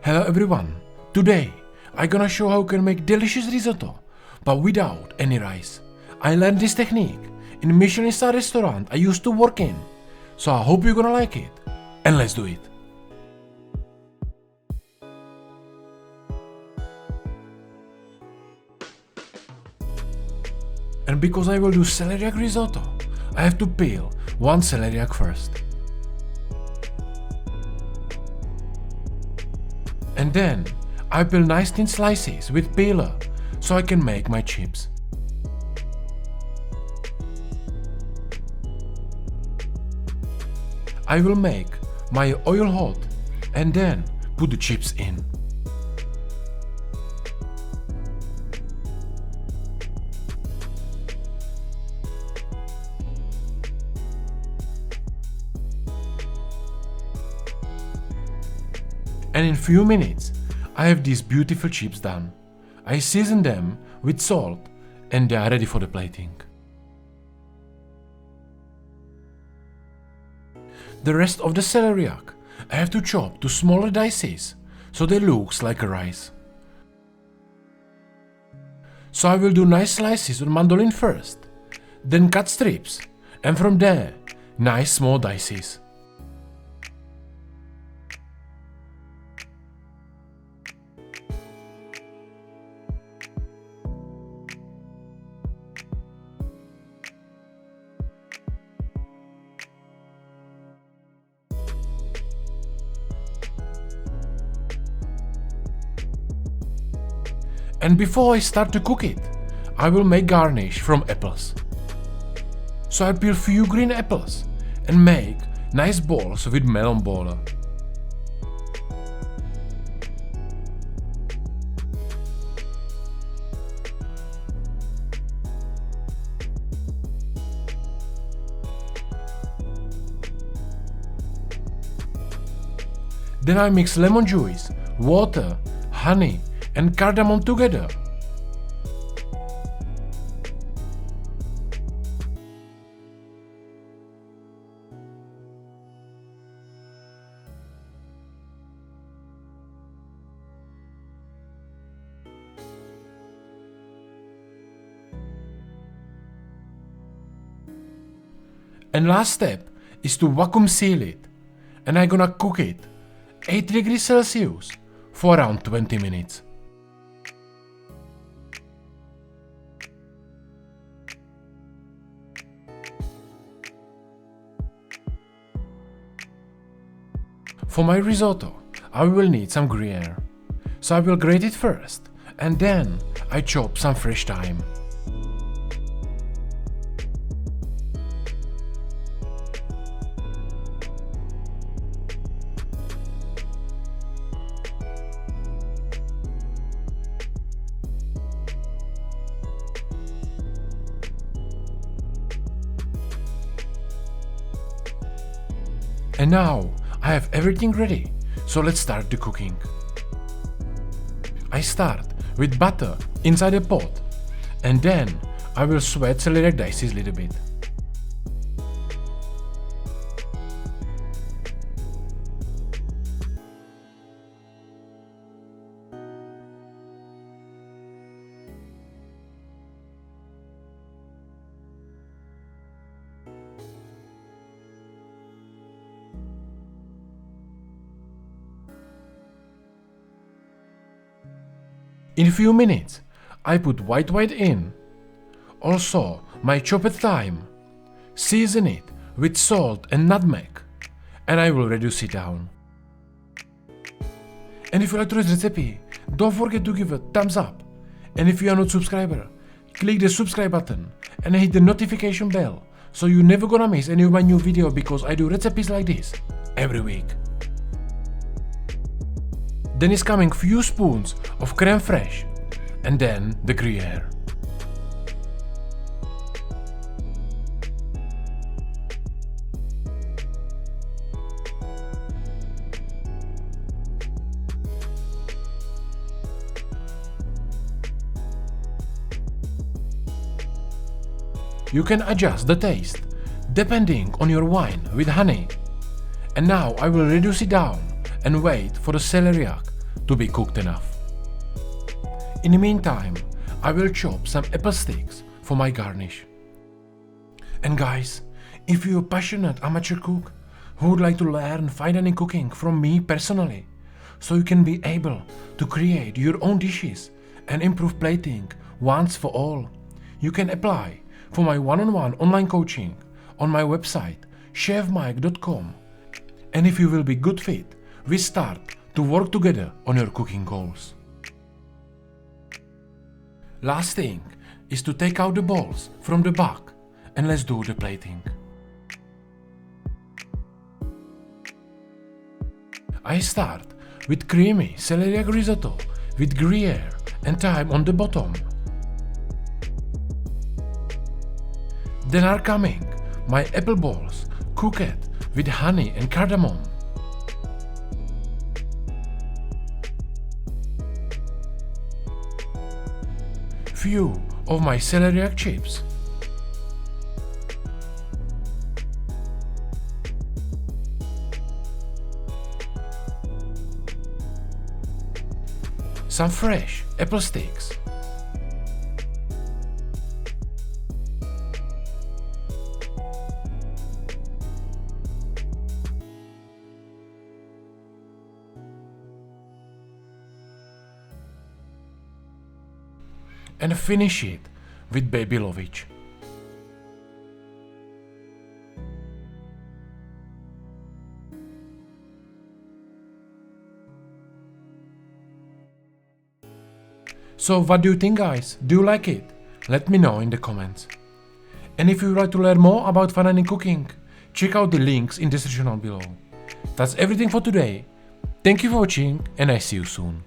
Hello everyone, today I'm gonna show how you can make delicious risotto, but without any rice. I learned this technique in a Michelin Star restaurant I used to work in, so I hope you're gonna like it, and let's do it. And because I will do celeriac risotto, I have to peel one celeriac first. And then I peel nice thin slices with peeler so I can make my chips. I will make my oil hot and then put the chips in. And in few minutes, I have these beautiful chips done. I season them with salt and they are ready for the plating. The rest of the celeriac I have to chop to smaller dices so they looks like a rice. So I will do nice slices on mandolin first, then cut strips, and from there, nice small dices. And before I start to cook it, I will make garnish from apples. So I peel few green apples and make nice balls with melon baller. Then I mix lemon juice, water, honey and cardamom together. And last step is to vacuum seal it, and I'm gonna cook it 8 degrees Celsius for around 20 minutes. For my risotto, I will need some gruyere. So I will grate it first, and then I chop some fresh thyme. And now I have everything ready, so let's start the cooking. I start with butter inside a pot, and then I will sweat celeriac dices a little bit. In a few minutes, I put white wine in, also my chopped thyme, season it with salt and nutmeg, and I will reduce it down. And if you like today's recipe, don't forget to give a thumbs up, and if you are not a subscriber, click the subscribe button and hit the notification bell so you're never gonna miss any of my new videos because I do recipes like this every week. Then is coming few spoons of crème fraîche and then the gruyere. You can adjust the taste depending on your wine with honey. And now I will reduce it down and wait for the celeriac to be cooked enough. In the meantime, I will chop some apple sticks for my garnish. And guys, if you're a passionate amateur cook who would like to learn fine dining cooking from me personally, so you can be able to create your own dishes and improve plating once for all, you can apply for my one-on-one online coaching on my website chefmajk.com. And if you will be good fit, we start to work together on your cooking goals. Last thing is to take out the balls from the bag and let's do the plating. I start with creamy celeriac risotto with gruyere and thyme on the bottom. Then are coming my apple balls cooked with honey and cardamom. Few of my celeriac chips. Some fresh apple sticks. And finish it with baby lovage. So what do you think, guys? Do you like it? Let me know in the comments. And if you would like to learn more about fine dining cooking, check out the links in the description below. That's everything for today. Thank you for watching and I see you soon.